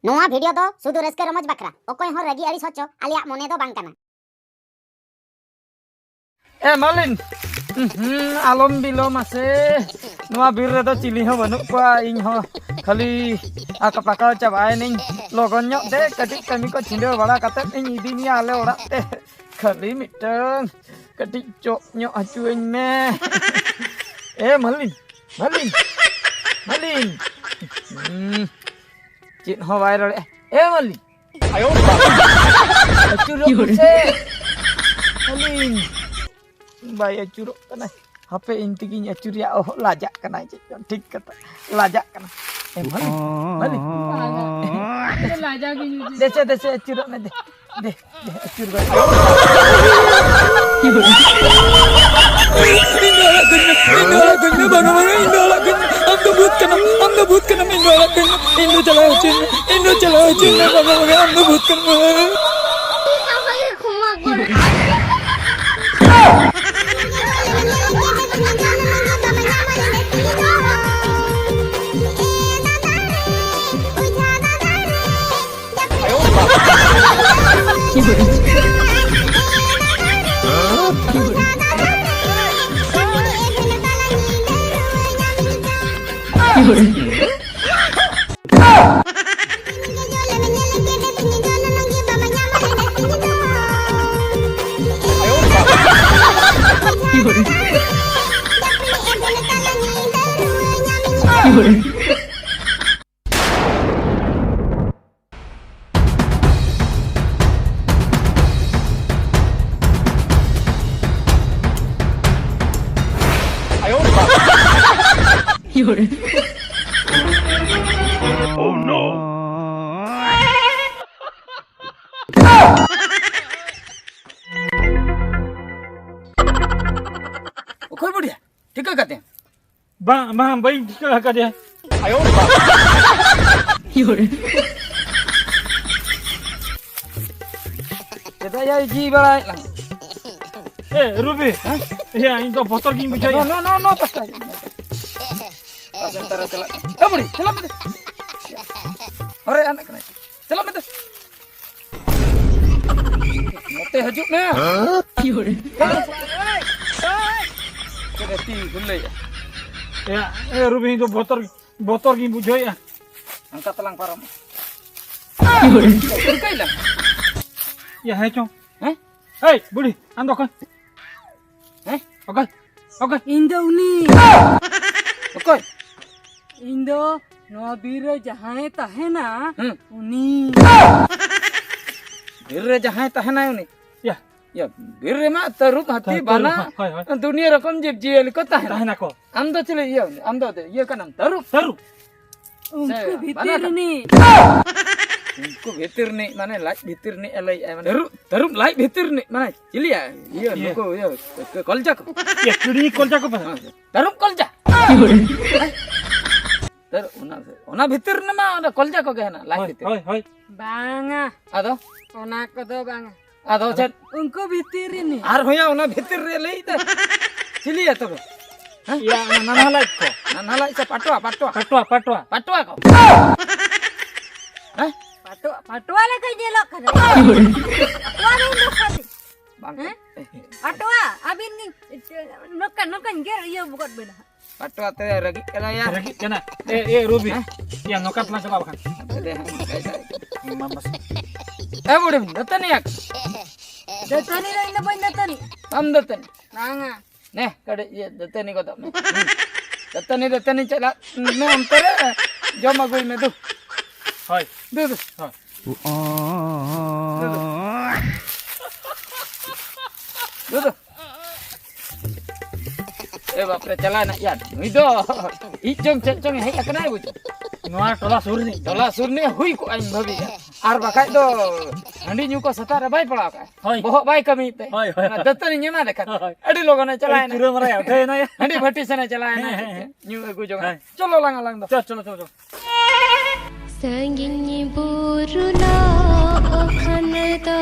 नोआ वीडियो दो सुदु रस्के रमज बकरा ओकोय हो रगी अड़ी सोचो आलिया मोने दो बांग कना ए मालिन आलम बिलोम आसे नोआ बिर रे दो चिली हो बनु को इन हो खाली आका पाका चाबाय निन लगन ᱧᱚᱜ दे कटी कमी को छिंडो बड़ा कते इन इदी नि आले ओड़ा ते खाली मिटंग कटी चोक ᱧᱚᱜ हचुइन में ए मालिन मालिन मालिन चित हो वायरल ए मालिन आयो अचुरो से मालिन बाय अचुरो कना हापे इंतिगिन अचुरिया ओ लाजा कना ठीक कता लाजा कना ए मालिन लाजा की देसे देसे अचुरो में दे दे अचुर गो Oh no! कोई बढ़िया ठीक है कहते हैं bang bayi ka dia आयो kita ya ji balai lang Ruby ya ini botol gini bisa ya no pasta antara चला बड़ी चला मत अरे anak kena चला मत मते हजू ना Kereti gule ya Ruby itu botol gini bujo ya angkat telang param kai lang ya hai chong hey budi ando kan oke Indo uni oke Indo no bira jahan tahena uni birre jahan tahena uni ya ya birre ma tarup hati bana dunia रकम जीव जियल को tahena ko हम तो चले ये हम तो ये का नाम tarup उनको भीतर नी उनको भीतर नहीं माने लाइट भीतर नहीं अलग माने tarup लाइट भीतर नहीं माने चलिए ये उनको ये कलजा को ya kiri kolja ko pa tarup कलजा तर उना भीतर न मा कलजा को कहना लाइट भीतर hoi banga आदो ona ko do banga आदो चल उनको भीतर नी आर होया उना भीतर रे ले त चलिए तो ya nana like ko ना लाइट से पटवा patwa को हैं patwa le kai jelo kan patwa ni lo kati bang patwa abin ni nokan ger yo bukat bena Patwa ते रगी कला यार lagi kana Ruby ya nokat lang sa bakan mamas ए बुढ़े दतन याक datani la inda boy datani हम दतन nanga ने कड़े ये दतनी को दतनी चला मैं अंतर जो मगुई में दो hoi दो दो ए बाप रे चला ना यार नुई दो इचोंग है कना है बुझो noa tola surni तोला सुरने हुई को आइन भवी आर बखाय दो हंडी न्यू को सतार बाय पड़ा का hoi बहुत बाय कमी पे hoi दत्तनी न्यमा देखा अडी लोगों ने चलाए ना pura mara ya na ya हंडी भट्टी से ने चलाए ना न्यू एगु जगह चलो लंग दो चलो संगिनी बुरुना ओखनदा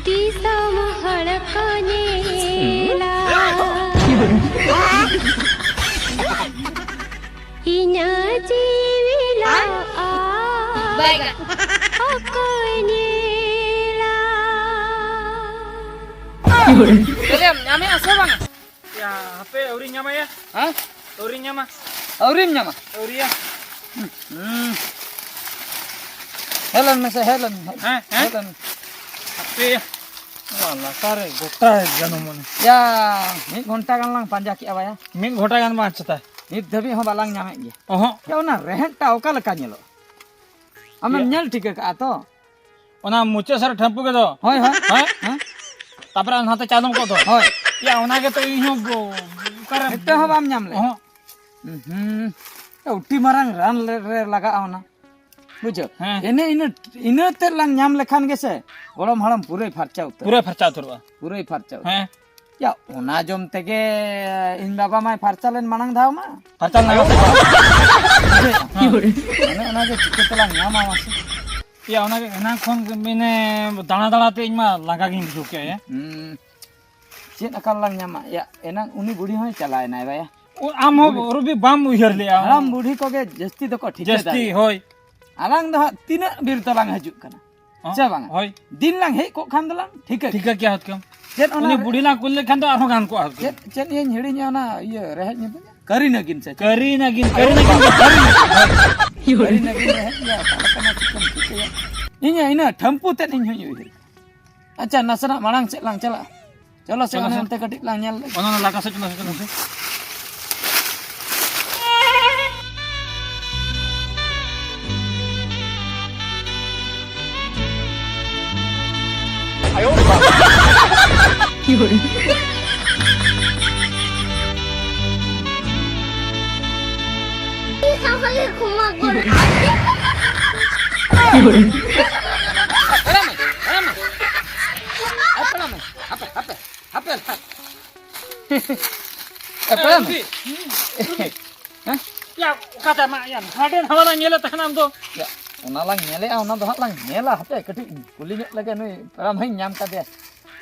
दिसा महड़कनेला inya jiwila akoyela. Kalian nyame asa bang? Ya, HP uri nyama ya? Hah? Uri nyama. Aurim nyama? Uri ya. Helen masa Helen. Hah? Helen. HP ya. Wala kare gota janu mon. Ya, ni घंटा kan lang panja ki awaya. Min ghota gan ma chata. Ni dhabi ho balang nyame ge. Oho. Ya ona rehen ta oka leka nyelo. Amam nyal ठीक ka to. ona muche sar thampu ke do. Hoi hoi. Ha? Tapra anhate chadom ko do. Hoi. Ya ona ke to iho kare. Ete ho bam nyam le. Oho. उठी मारंग रान रे लगा ना बुझो हाँ। इने ते lung नाम लेखान गेसे गोलम हड़म पूरे फरचा उतर पूरा फरचा उतरवा। पूरे फरचा हैं? या ओना जम तेगे इन बाबा माय फरचा लेन मानंग धाव मा फरचा लगा से। ओना के चिके तला नाम आवासे या ona ke enak khon mine dana dana te inma langa gin buke ya. चेत अकल लंग नाम या एना उनी बुढ़ी होय चलाय नाय बाया am ho rubi bam uher le हराम बुढ़ी को के जस्ती तो को ठीक है jasti hoy अलंग द तीना बीर तलांग हजुक कना चे बांग hoy दिन लंग हे को खान दलांग ठीक है ठीक है क्या हत कम चेत उनी ओना बुढ़ी ला कुल खान तो आरो गान को हत चेत चेत ये हिड़ी ना ये रह ने करी न गिन से करी ना गिन करी न गिन रह या कना चिकन ठीक है इना ठंपू ते इन हयु अच्छा नसना मांग से लांग चला चलो से नते कटिक लांग nail ona laga se chalo se apa ya kata mak yan haden hawa nyela tahnam do ya ona lang nele ona do lang nela hape kati kuli nyok lagi nui ram hai nyam ka de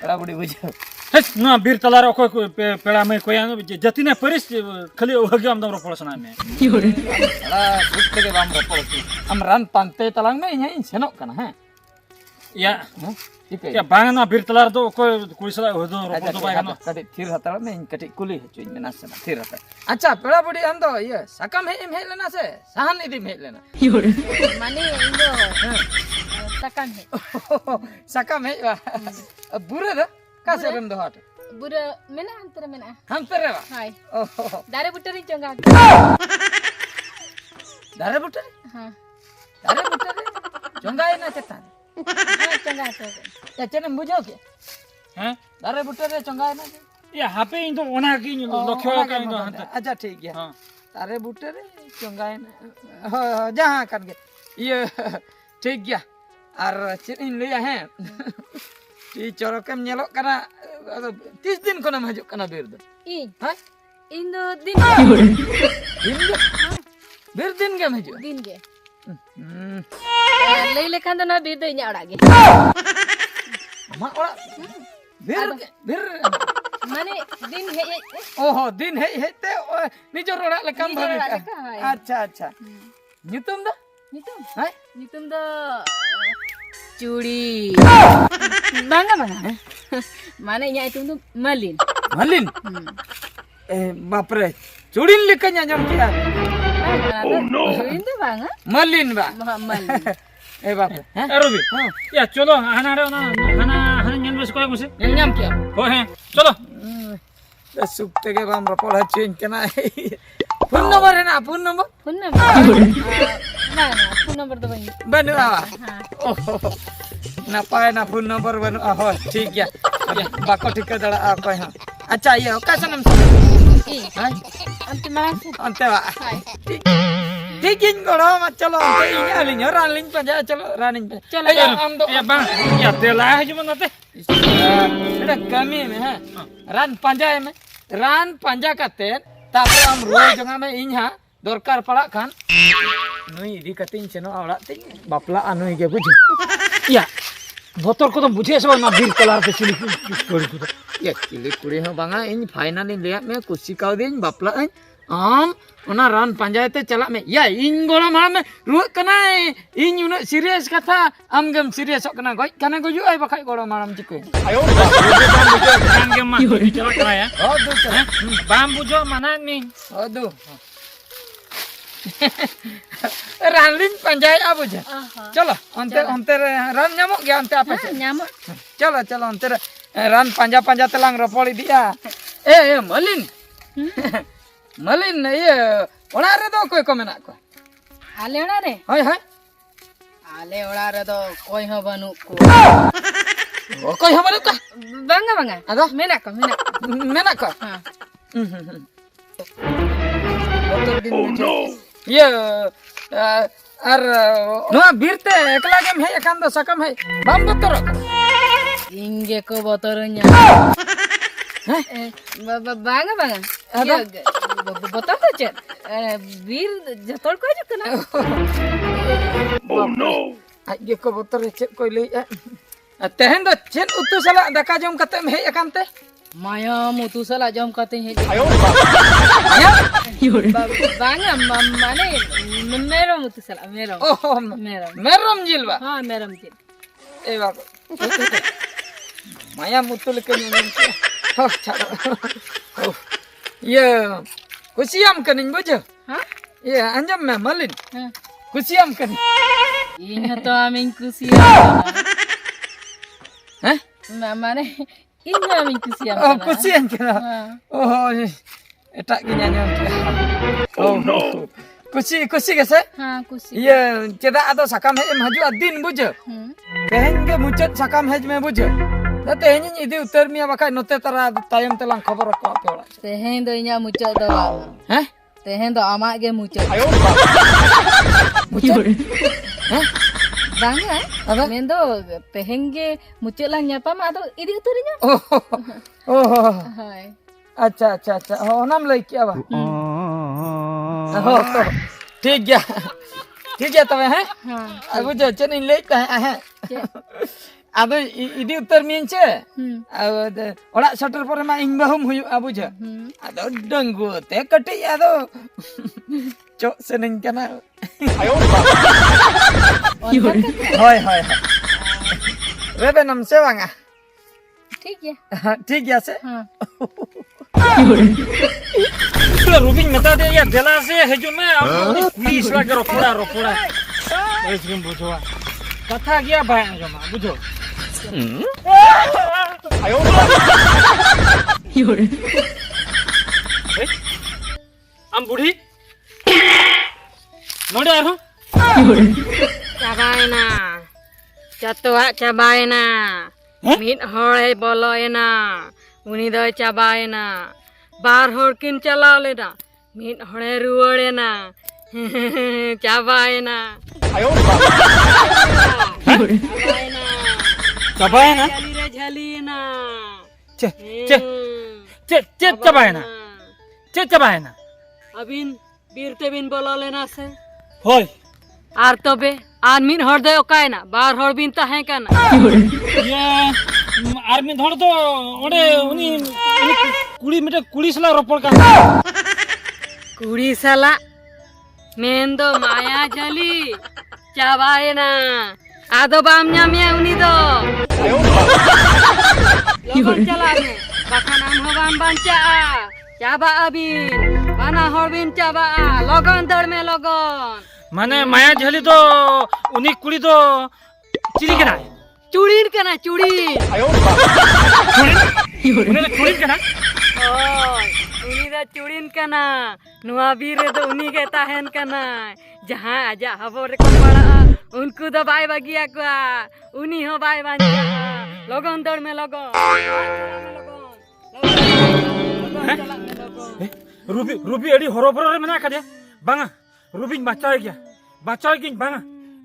bada budi bujo hes na bir talar ko peda me koyan jatine paris khali ohagi am dam ro polsana me ala kut ke bam ro polsi am ran pante talang me nya in senok kana ha ya ठीक है ya bang na bir talar do ko kuisala hodo ro अच्छा polto bai gano कटी थिर हतड़ में कटी कुली चुई में नास ना थिर हतड़ अच्छा पेड़ा बड़ी अंदो ये सकम है इम है लेना से सहन इदी में लेना Mane indo takan he. सकम है बुरे द का से रम दो हट Bura mena antara mena. हम तेरे वा Hai. ओहो Dare butari chonga. दारे बुटे Ha. दारे बुटे जोंगाई ना चता Ha chonga to. या चने बुझो के हैं दारे बुटे रे जोंगाई ना ya hape indo ona ki lokhyo ka indo hanta अच्छा ठीक है हां तारे बूटे रे चंगाई जहाँ कर गए ये ठीक गया और चिन लिया है ये चौरकम नेलो कना 30 दिन को नाम हजू कना बेर दो In. हाँ Indo din. दिन के बेर दिन के हजू Din ge. Lei lekhan to na bir do inya orage. हमारा ओरा बेर बेर Mane din he ओहो दिन है ते निजो रोड़ा लकम निजो रोड़ा भाभी लका, हाय। अच्छा अच्छा नितुम दो nitum. हाँ Nitum do curi. Bangga bangga. Mane inya itu tuh malin. मलिन ए बाप रे चुड़ीन लिखन जम किया Oh no! Itu bangga. मलिन बा Malin. ए बाप रे हैं erobi ya cholo hana re ona hana nyen bes koy musi ये नाम क्या ho he cholo सुप्ते के बाम रपोला चेंज करना है फोन नंबर है ना phone number Phone number. Nah, phone number tuh bang. बनु आवा ओहो ना पाए ना फोन नंबर बनु आहो ठीक है ये बाको ठीक कर दड़ा आप हां अच्छा ये कैसा नाम से Ih, हां anti mana? अंते वा Hai. ठीक इन गड़ो मत चलो अंते ये लिंग रान लिंग पे जा चलो रानिंग पे चलो, ए हम दो ya bang ya tela haju nate एड़ा कमी में है रान पंजा में रान पंजा करते तापर हम रोज जगह में इन्हा दरकार पड़ा खान नुई इदी कतिन चनो आवड़ा तिन बापला अनुई के बुझ ya botor ko to bujhe se na bir talar te chili kori ko ये चिली कुड़ी हो बांगा इन फाइनल इन ले में कुछ काव दिन बापला am ona ran panjai te chalak me ya ing golam ham ruak kanai ing una serius kata am gam serius ok kana goi kana goju ai bakai golam maram jikoi Kan ke mah bicara kena ya. aduh Bam bujo mana nih? aduh ranling panjai abu je chalo onte ran nyamuk ge onte apa sih Nyamuk. chalo onte ran panja telang ropol dia malin malin ye ona re do koi ko menak ko Ale ora re. hoi hoi Ale ora re do koi ho banu ko. koi habalu ka Banga. Ado? Menak ko. menak ko Ha. ye ar noa birte ekla gem hei akan do sakam hei bam botor Inge ko botornya. Banga. Ado? Botor to chet. Bir jatol ko ju kana. aj ge ko botor chet koi lei tehen do chen utu sala daka jom kate hei akan te Maya mutu sala jom kate he. aya Banga mane mero mutu sala mero. oh Mero. merom jilba Ha merom tit. eh bak maya mutul ke nyum oh chalo oh ye kusiam kening bojo Ha? ye anjam me malin Ha. kusiam kening Inya to amin kusiam. hah Mane inya amin kusiam. oh kusiam kena Ha. oh etak ginya nyam oh no kusi gese Ha kusi. ye cedak atau sakam hej maju adin bojo tehen ke mucet sakam hej me bojo da tehen ni idi utar mia bakai note tara tayam telang khabar ko ape ora Tehen do inya mucak do bang. hah Tehen do amak ge mucak. mucet Banga. Apa? Mendo pehen ge mucak lang nyapa ma do idi uturinya. oh Hai. अच्छा oh नाम लई क्या बा ठीक है तबे हैं Ha. अब जो चन इन लई ता है अब इदी उत्तर मीन छे अब ओड़ा सटर पर मा इन बहुम हुयु अब जो अदो डंगु ते कटि अदो चो सेनिन कना होय रेबे नम से वांगा ठीक है. ठीक है से Ha. Rubing mata dia ya dela se hejun me pulis lagi ropora. Baik sih bujo. Kata dia bayang jama bujo. Am budi. Node arho. Cabaina. Jatuh cabaina. Mid hore boloina. Uni do cabaina. Bar hor kin chalao lena. Mid hore ruorena. Cabaina. Cabaina. Jalina. Cek cabaina. Abin birte bin bolo lena se. Hoi. Ar tobe ar min hor de okaina. Bar hor bin tahen kana. Ya army dhor to ode uni kuli mete kuli sala ropor kan. Kuri sala mendo maya jali cabaina ado bam nyamya uni do logon calane bakanam hobam banca caba abin bana horbin caba logon dor me logon Mane maya jhali to uni kuli to chili kena. curin kana curin Uni to chuli kena. Oi, uni da curin kana nuwa bir do uni ke tahen kana jaha aja habor ko pala unku do bai bagia ko uni ho bai banja logon dor me logon Ruby adi horoboro re mena kade. Banga. Rubin bacai gya. Banga.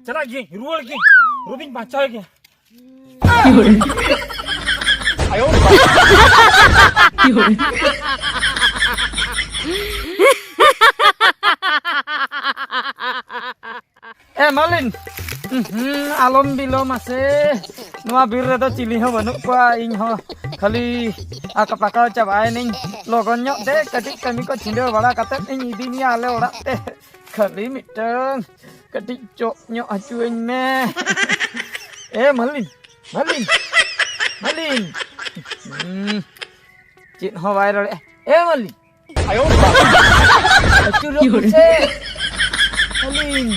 Chala gi ruol gi. Rubin bacai gya. Malin alom bilom ase noa bir re do cili ho banu ko ing ho khali akapaka chabai ning logon nyok deh kedik kami ko cindo bala kata ini ini ale ora teh kali miteng kedik cok nyok acuin meh malin cint ho viral malin ayo acuruk se malin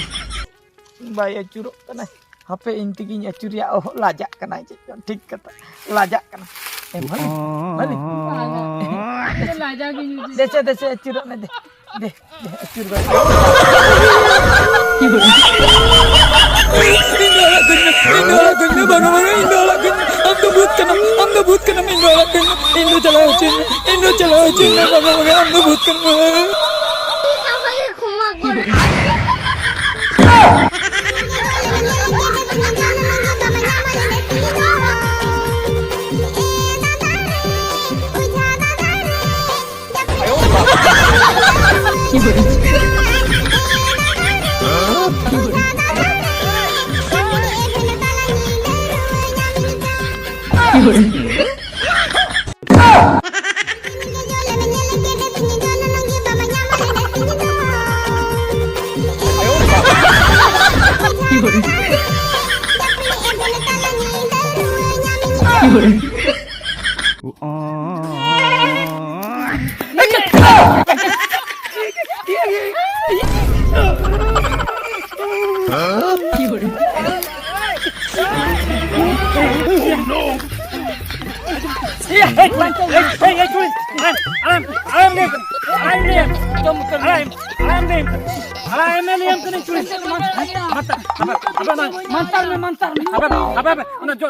bay acuruk kana HP intinya acuri oh lajak kana cik tik kata lajak kana malin dese acuruk na deh acur ba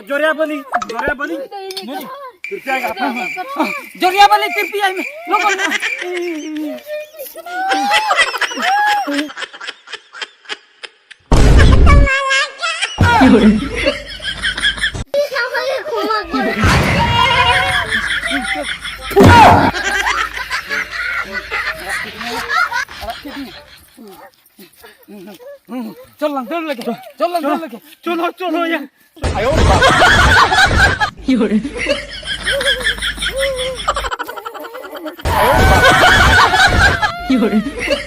Joria bali Joria bali tirpi ay me logon चल लगे चलो या You're